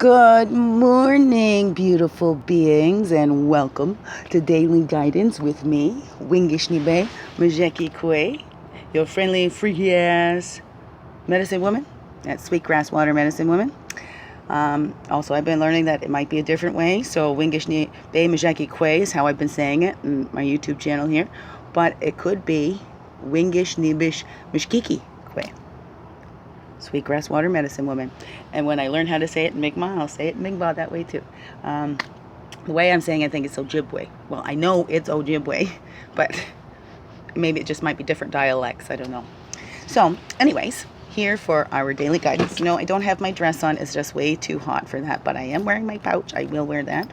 Good morning, beautiful beings, and welcome to Daily Guidance with me, Wingishnibe Majeki Kwe, your friendly, freaky ass medicine woman, that sweetgrass water medicine woman. Also, I've been learning that it might be a different way, so Wingishnibe Majeki Kwe is how I've been saying it in my YouTube channel here, but it could be Wingishnibish Mishkiki Kwe. Sweetgrass water medicine woman. And when I learn how to say it in Mi'kmaq, I'll say it in Mi'kmaq that way too. The way I'm saying it, I think it's Ojibwe. Well, I know it's Ojibwe, but maybe it just might be different dialects. I don't know. So, anyways, here for our daily guidance. No, I don't have my dress on. It's just way too hot for that, but I am wearing my pouch. I will wear that.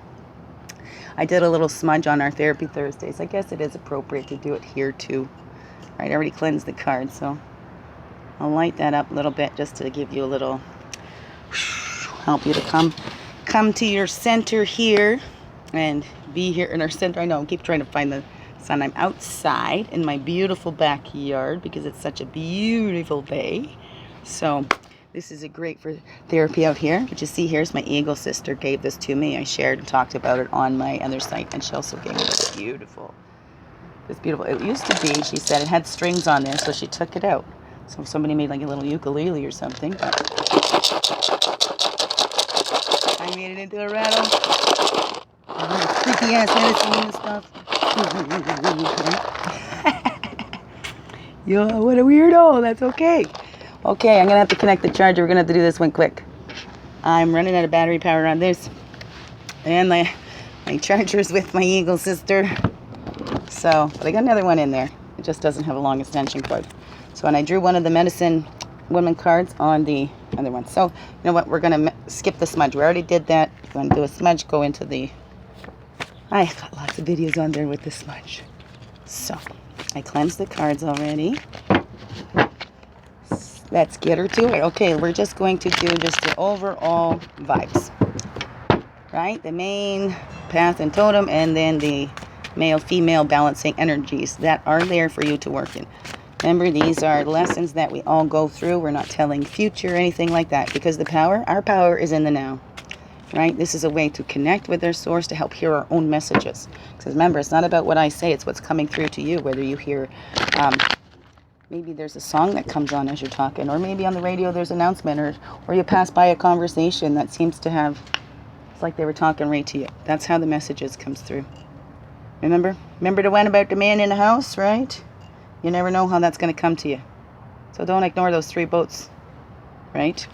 I did a little smudge on our Therapy Thursdays. I guess it is appropriate to do it here too. Right, I already cleansed the card, so I'll light that up a little bit just to give you a little, help you to come to your center here and be here in our center. I know, I keep trying to find the sun. I'm outside in my beautiful backyard because it's such a beautiful day. So this is a great for therapy out here. But you see, here's my eagle sister gave this to me. I shared and talked about it on my other site, and she also gave me this beautiful. It used to be, she said, it had strings on there, so she took it out. So somebody made like a little ukulele or something. But I made it into a rattle. Freaky ass medicine and stuff. Yo, what a weirdo. That's okay. Okay, I'm going to have to connect the charger. We're going to have to do this one quick. I'm running out of battery power on this. And my charger's with my eagle sister. So, but I got another one in there. It just doesn't have a long extension cord. So, and I drew one of the medicine woman cards on the other one. So, you know what? We're going to skip the smudge. We already did that. We're going to do a smudge, go into the... I got lots of videos on there with the smudge. So, I cleansed the cards already. Let's get her to it. Okay, we're just going to do just the overall vibes. Right? The main path and totem, and then the male-female balancing energies that are there for you to work in. Remember, these are lessons that we all go through. We're not telling future or anything like that, because our power is in the now, right? This is a way to connect with our source, to help hear our own messages. Because remember, it's not about what I say, it's what's coming through to you, whether you hear, maybe there's a song that comes on as you're talking, or maybe on the radio there's an announcement, or you pass by a conversation that seems to have, it's like they were talking right to you. That's how the messages comes through. Remember the one about the man in the house, right? You never know how that's going to come to you. So don't ignore those 3 boats, right?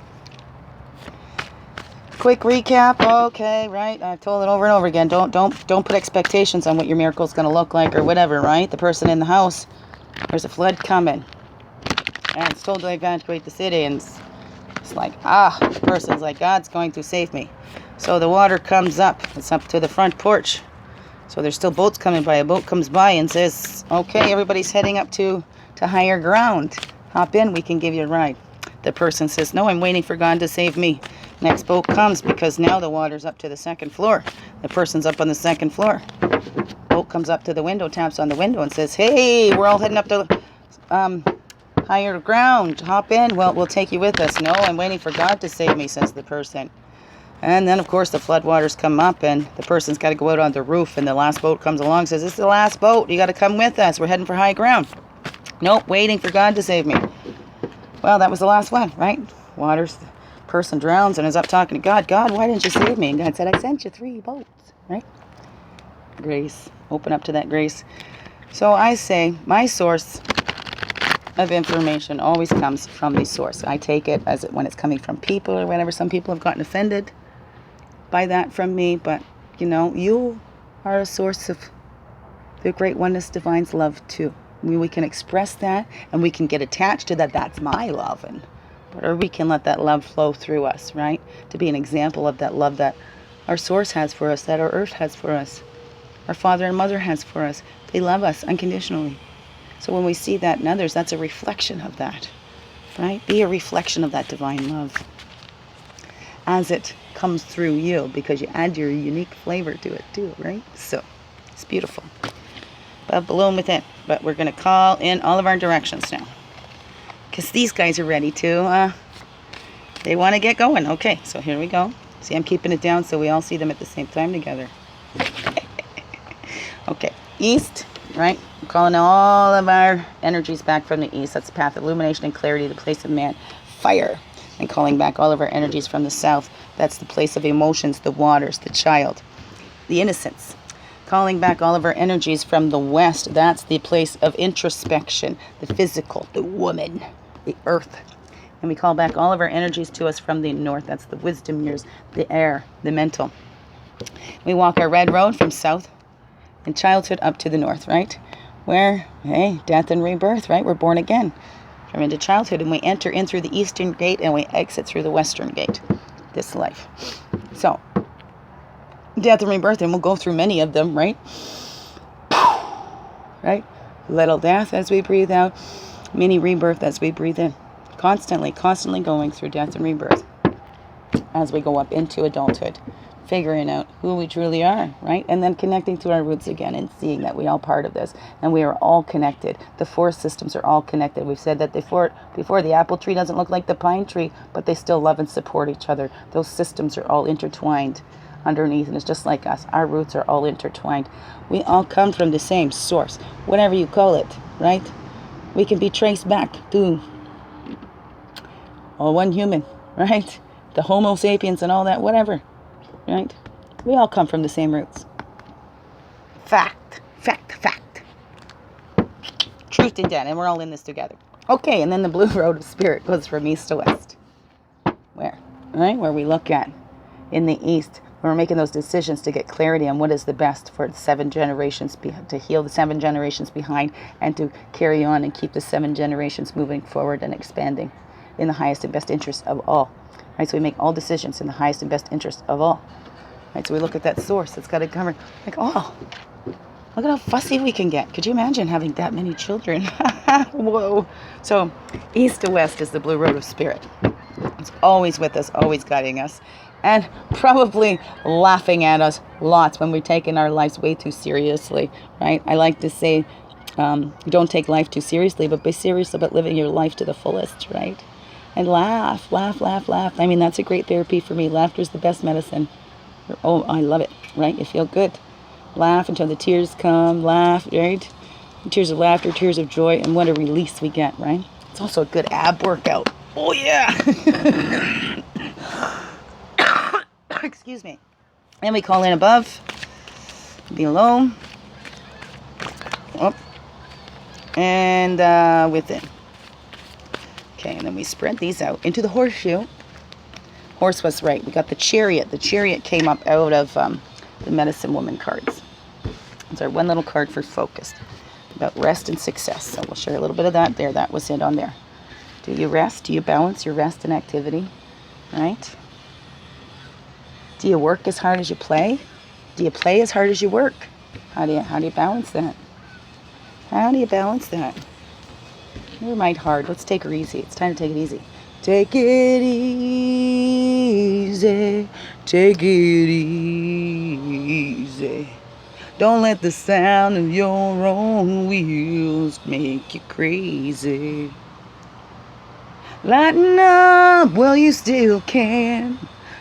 Quick recap. Okay, right? I've told it over and over again. Don't put expectations on what your miracle is going to look like or whatever, right? The person in the house, there's a flood coming, and it's told to evacuate the city, and it's like, the person's like, God's going to save me. So the water comes up. It's up to the front porch. So there's still boats coming by. A boat comes by and says, okay, everybody's heading up to higher ground. Hop in, we can give you a ride. The person says, no, I'm waiting for God to save me. Next boat comes, because now the water's up to the 2nd floor. The person's up on the 2nd floor. Boat comes up to the window, taps on the window and says, hey, we're all heading up to higher ground. Hop in. Well, we'll take you with us. No, I'm waiting for God to save me, says the person. And then, of course, the floodwaters come up, and the person's got to go out on the roof, and the last boat comes along and says, this is the last boat. You got to come with us. We're heading for high ground. Nope, waiting for God to save me. Well, that was the last one, right? Waters, the person drowns and is up talking to God. God, why didn't you save me? And God said, I sent you 3 boats, right? Grace. Open up to that grace. So I say, my source of information always comes from the source. I take it as when it's coming from people or whatever. Some people have gotten offended by that from me, but you know, you are a source of the great oneness divine's love too. We can express that, and we can get attached to that. That's my love, or we can let that love flow through us, right? To be an example of that love that our source has for us, that our earth has for us, our father and mother has for us. They love us unconditionally. So when we see that in others, that's a reflection of that, right? Be a reflection of that divine love as it comes through you, because you add your unique flavor to it too, right? So it's beautiful. But balloon with it. But we're going to call in all of our directions now, because these guys are ready to they want to get going. Okay, so here we go. See, I'm keeping it down so we all see them at the same time together. Okay, east, right? I'm calling all of our energies back from the east. That's the path of illumination and clarity, the place of man. Fire. And calling back all of our energies from the south. That's the place of emotions, the waters, the child, the innocence. Calling back all of our energies from the west. That's the place of introspection, the physical, the woman, the earth. And we call back all of our energies to us from the north. That's the wisdom years, the air, the mental. We walk our red road from south in childhood up to the north, right? Where, hey, death and rebirth, right? We're born again from into childhood, and we enter in through the eastern gate and we exit through the western gate, this life. So, death and rebirth, and we'll go through many of them, right? Right? Little death as we breathe out, mini rebirth as we breathe in. Constantly going through death and rebirth as we go up into adulthood. Figuring out who we truly are, right? And then connecting to our roots again and seeing that we are all part of this and we are all connected. The four systems are all connected. We've said that before the apple tree doesn't look like the pine tree, but they still love and support each other. Those systems are all intertwined underneath, and it's just like us. Our roots are all intertwined. We all come from the same source, whatever you call it, right? We can be traced back to all one human, right? The Homo sapiens and all that, whatever. Right? We all come from the same roots. Fact. Truth and dead, and we're all in this together. Okay, and then the blue road of spirit goes from east to west. Where? Right? Where we look at in the east, when we're making those decisions to get clarity on what is the best for the 7 generations, to heal the 7 generations behind, and to carry on and keep the 7 generations moving forward and expanding in the highest and best interest of all. Right, so we make all decisions in the highest and best interest of all. Right, so we look at that source that's got it covered. Like, oh, look at how fussy we can get. Could you imagine having that many children? Whoa. So east to west is the blue road of spirit. It's always with us, always guiding us, and probably laughing at us lots when we're taking our lives way too seriously. Right? I like to say, don't take life too seriously, but be serious about living your life to the fullest. Right? And laugh. I mean, that's a great therapy for me. Laughter is the best medicine. Oh, I love it, right? You feel good. Laugh until the tears come. Laugh, right? Tears of laughter, tears of joy, and what a release we get, right? It's also a good ab workout. Oh, yeah. Excuse me. And we call in above, below, up, and within. Okay, and then we spread these out into the horseshoe. Horse was right. We got the chariot. The chariot came up out of the medicine woman cards. It's our one little card for focus about rest and success. So we'll share a little bit of that there. That was it on there. Do you rest? Do you balance your rest and activity? Right? Do you work as hard as you play? Do you play as hard as you work? How do you balance that? How do you balance that? Never mind hard. Let's take her easy. It's time to take it easy. Take it easy. Take it easy. Don't let the sound of your own wheels make you crazy. Lighten up while you still can.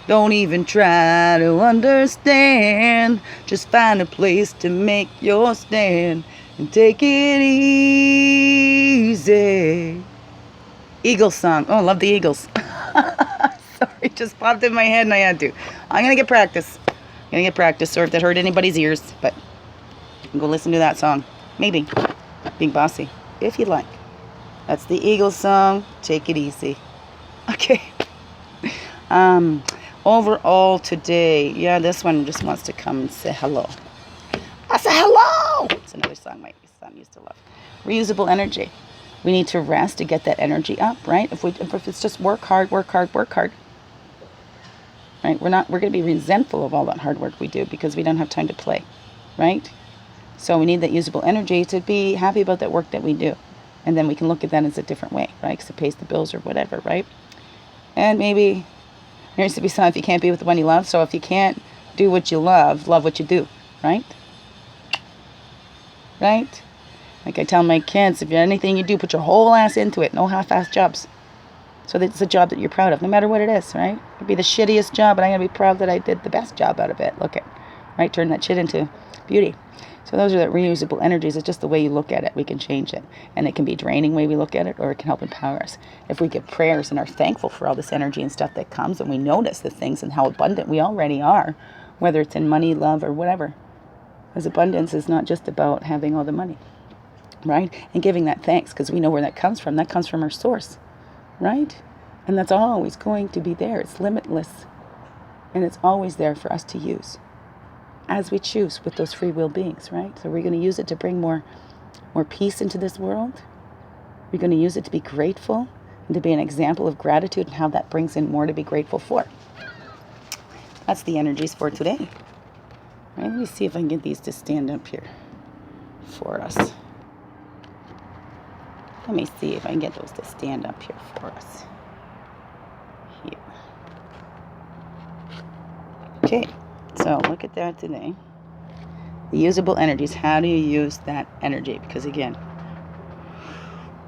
Don't even try to understand. Just find a place to make your stand. And take it easy. Eagles song. Oh, I love the Eagles. Sorry, just popped in my head and I had to. I'm going to get practice. Sorry if that hurt anybody's ears, but you can go listen to that song. Maybe. Being bossy, if you like. That's the Eagles song. Take it easy. Okay. Overall today, yeah, this one just wants to come and say hello. I say hello! It's another song my son used to love. Reusable energy. We need to rest to get that energy up, right? If it's just work hard. Right? We're going to be resentful of all that hard work we do because we don't have time to play, right? So we need that usable energy to be happy about that work that we do. And then we can look at that as a different way, right? Because it pays the bills or whatever, right? And maybe there needs to be some if you can't be with the one you love. So if you can't do what you love what you do, right? Right? Like I tell my kids, if you're anything you do, put your whole ass into it. No half-ass jobs. So that's a job that you're proud of, no matter what it is, right? It could be the shittiest job, but I'm going to be proud that I did the best job out of it. Look at, right? Turn that shit into beauty. So those are the reusable energies. It's just the way you look at it. We can change it. And it can be draining way we look at it, or it can help empower us. If we give prayers and are thankful for all this energy and stuff that comes, and we notice the things and how abundant we already are, whether it's in money, love, or whatever. Because abundance is not just about having all the money, right? And giving that thanks, because we know where that comes from. That comes from our source, right? And that's always going to be there. It's limitless. And it's always there for us to use as we choose with those free will beings, right? So we're going to use it to bring more peace into this world. We're going to use it to be grateful and to be an example of gratitude and how that brings in more to be grateful for. That's the energies for today. Right, let me see if I can get these to stand up here for us. Let me see if I can get those to stand up here for us. Here. Okay, so look at that today. The usable energies. How do you use that energy? Because again,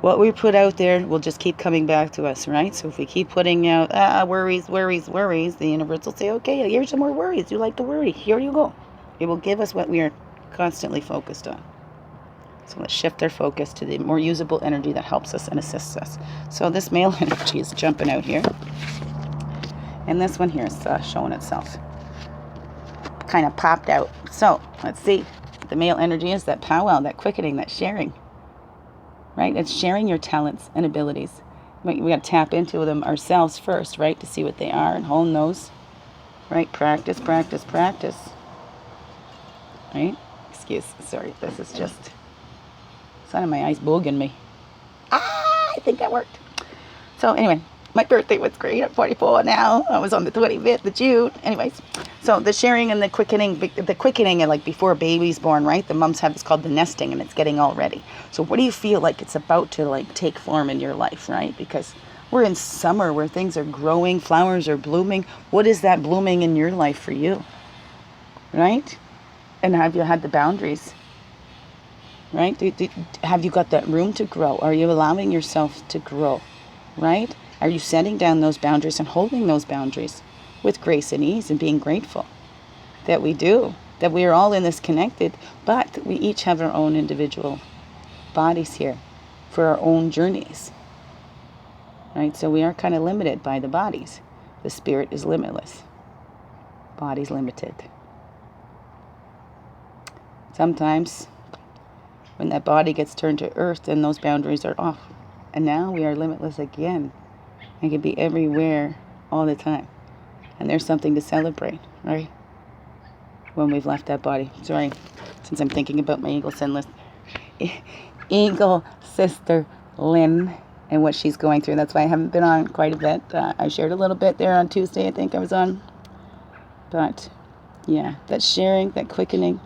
what we put out there will just keep coming back to us, right? So if we keep putting out worries, the universe will say, okay, here's some more worries. You like to worry. Here you go. It will give us what we are constantly focused on. So let's shift our focus to the more usable energy that helps us and assists us. So this male energy is jumping out here. And this one here is showing itself. Kind of popped out. So let's see. The male energy is that powwow, that quickening, that sharing. Right? It's sharing your talents and abilities. We got to tap into them ourselves first, right? To see what they are and hone those. Right? Practice, practice, practice. Right? Sorry, this is just sun in my eyes booging me. I think that worked. So anyway, my birthday was great. I'm 44 now. I was on the 25th of June. Anyways, so the sharing and the quickening and like before a baby's born, right? The moms have this called the nesting, and it's getting all ready. So what do you feel like it's about to like take form in your life, right? Because we're in summer where things are growing, flowers are blooming. What is that blooming in your life for you? Right? And have you had the boundaries? Right? Have you got that room to grow? Are you allowing yourself to grow? Right? Are you setting down those boundaries and holding those boundaries with grace and ease and being grateful that we do, that we are all in this connected, but we each have our own individual bodies here for our own journeys. Right? So we are kind of limited by the bodies. The spirit is limitless. Body's limited. Sometimes when that body gets turned to earth, then those boundaries are off. And now we are limitless again and can be everywhere all the time. And there's something to celebrate, right? When we've left that body. Sorry, since I'm thinking about my eagle sister Lynn and what she's going through. That's why I haven't been on quite a bit. I shared a little bit there on Tuesday, I think I was on. But yeah, that sharing, that quickening,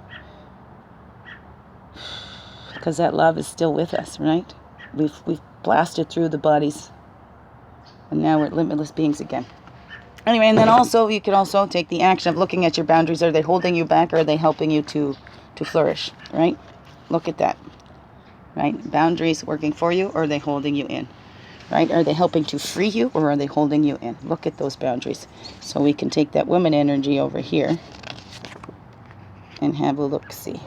because that love is still with us, right? We've blasted through the bodies, and now we're limitless beings again. Anyway, and then also you can also take the action of looking at your boundaries. Are they holding you back, or are they helping you to flourish? Right? Look at that. Right? Boundaries working for you, or are they holding you in? Right? Are they helping to free you, or are they holding you in? Look at those boundaries. So we can take that woman energy over here and have a look-see.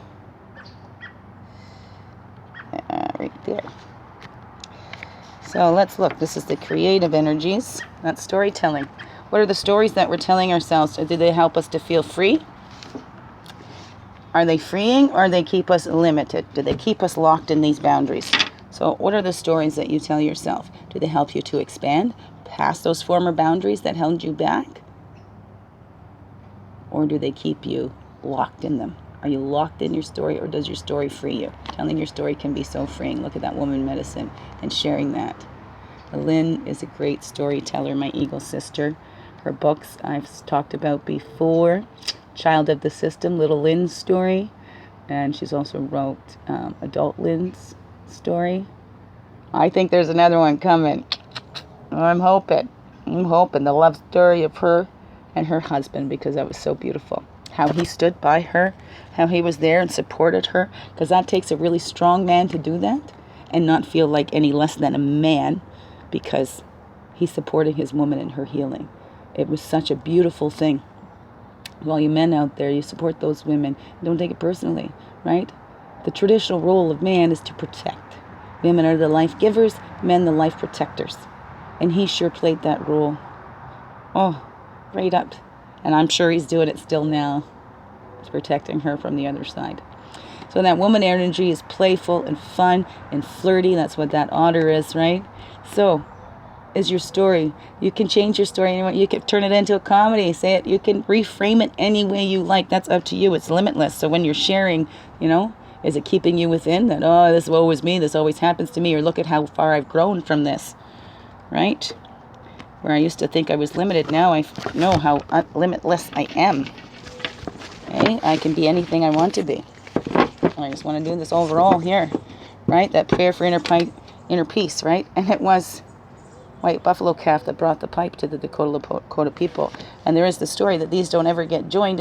Right there. So let's look. This is the creative energies. That's storytelling. What are the stories that we're telling ourselves? Do they help us to feel free? Are they freeing, or do they keep us limited? Do they keep us locked in these boundaries? So what are the stories that you tell yourself? Do they help you to expand past those former boundaries that held you back? Or do they keep you locked in them? Are you locked in your story, or does your story free you? Telling your story can be so freeing. Look at that woman medicine and sharing that. Lynn is a great storyteller, my eagle sister. Her books I've talked about before. Child of the System, Little Lynn's story. And she's also wrote Adult Lynn's story. I think there's another one coming. I'm hoping the love story of her and her husband, because that was so beautiful. How he stood by her, how he was there and supported her, because that takes a really strong man to do that and not feel like any less than a man, because He's supporting his woman in her healing. It was such a beautiful thing. All you men out there, you support those women. Don't take it personally, right? The traditional role of man is to protect. Women are the life givers, men the life protectors. And he sure played that role. Oh, right up. And I'm sure he's doing it still now. He's protecting her from the other side. So that woman energy is playful and fun and flirty. That's what that otter is, right? So, is your story. You can change your story anyway. You can turn it into a comedy. Say it. You can reframe it any way you like. That's up to you. It's limitless. So when you're sharing, is it keeping you within that? Oh, this always me. This always happens to me. Or look at how far I've grown from this, right? Where I used to think I was limited. Now I know how limitless I am. Okay? I can be anything I want to be. I just want to do this overall here, right? That prayer for inner peace, right? And it was white buffalo calf that brought the pipe to the Dakota people. And there is the story that these don't ever get joined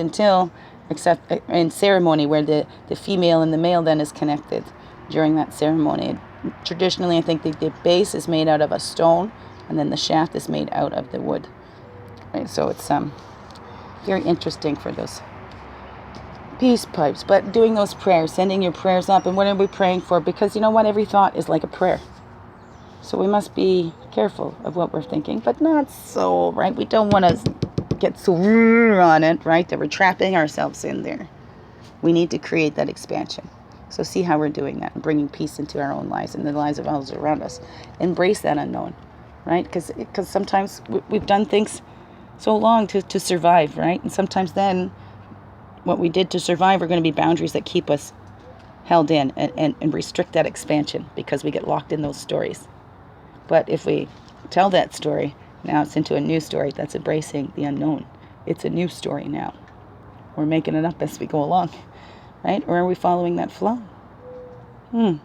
except in ceremony, where the female and the male then is connected during that ceremony. Traditionally, I think the base is made out of a stone, and then the shaft is made out of the wood. Right, so it's very interesting for those peace pipes. But doing those prayers, sending your prayers up, and what are we praying for? Because you know what? Every thought is like a prayer. So we must be careful of what we're thinking, but not so, right? We don't want to get so on it, right? That we're trapping ourselves in there. We need to create that expansion. So see how we're doing that and bringing peace into our own lives and the lives of others around us. Embrace that unknown, right? Because sometimes we've done things so long to survive, right? And sometimes then what we did to survive are going to be boundaries that keep us held in and restrict that expansion because we get locked in those stories. But if we tell that story, now it's into a new story that's embracing the unknown. It's a new story now. We're making it up as we go along, right? Or are we following that flow? Are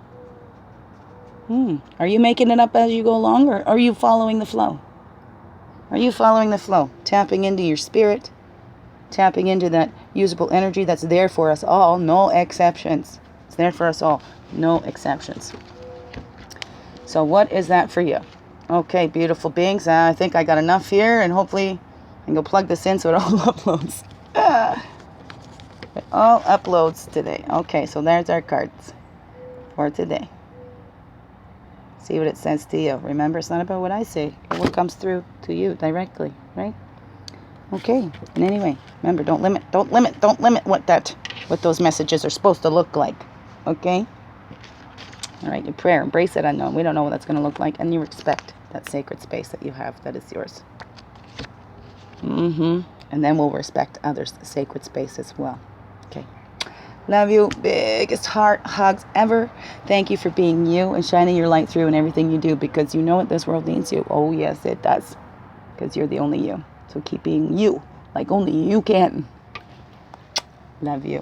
you making it up as you go along, or are you following the flow? Are you following the flow? Tapping into your spirit, tapping into that usable energy that's there for us all, no exceptions. It's there for us all, no exceptions. So what is that for you? Okay, beautiful beings. I think I got enough here, and hopefully I can go plug this in so it all uploads. It all uploads today. Okay, so there's our cards for today. See what it says to you. Remember, it's not about what I say, but what comes through to you directly, right? Okay, and anyway, remember, don't limit what those messages are supposed to look like, okay? All right, your prayer, embrace that unknown. We don't know what that's going to look like, and you respect that sacred space that you have that is yours. And then we'll respect others' sacred space as well. Okay. Love you. Biggest heart hugs ever. Thank you for being you and shining your light through in everything you do, because you know what? This world needs you. Oh, yes, it does. Because you're the only you. So keep being you, like only you can. Love you.